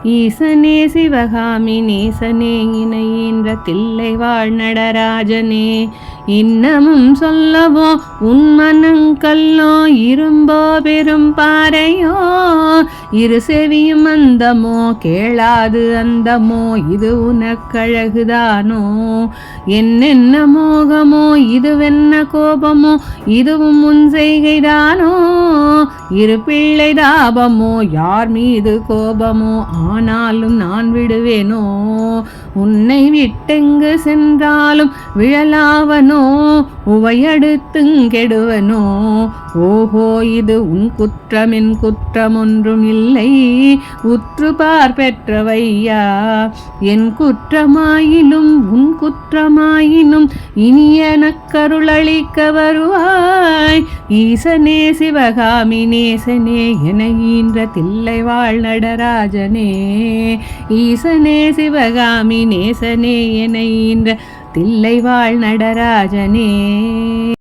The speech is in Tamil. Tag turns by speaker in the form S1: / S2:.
S1: ஈசனே சிவகாமி நேசனே இணையின்ற தில்லை வாழ் நடராஜனே இன்னமும் சொல்லவோ உன்மனங்கல்லோ இரும்போ பெரும் பாறையோ இரு செவியும் அந்தமோ கேளாது அந்தமோ இது உனக்கழகுதானோ என்னென்ன மோகமோ இதுவென்ன கோபமோ இதுவும் உன் செய்கைதானோ இரு பிள்ளை தாபமோ யார் மீது கோபமோ ஆனாலும் நான் விடுவேனோ உன்னை விட்டெங்கு சென்றாலும் விழலாவனோ உவையடுத்துங்கெடுவனோ ஓஹோ இது உன் குற்றமென் குற்றம் ஒன்றும் இல்லை உற்று பார் பெற்றவையா என் குற்றமாயினும் உன் குற்றமாயினும் இனி எனக்கருளளிக்க வருவாய் ஈசனே சிவகாமி நேசனே என ஈன்ற தில்லை வாழ் நடராஜனே ஈசனே சிவகாமி நேசனே என ஈன்ற தில்லை வாழ் நடராஜனே.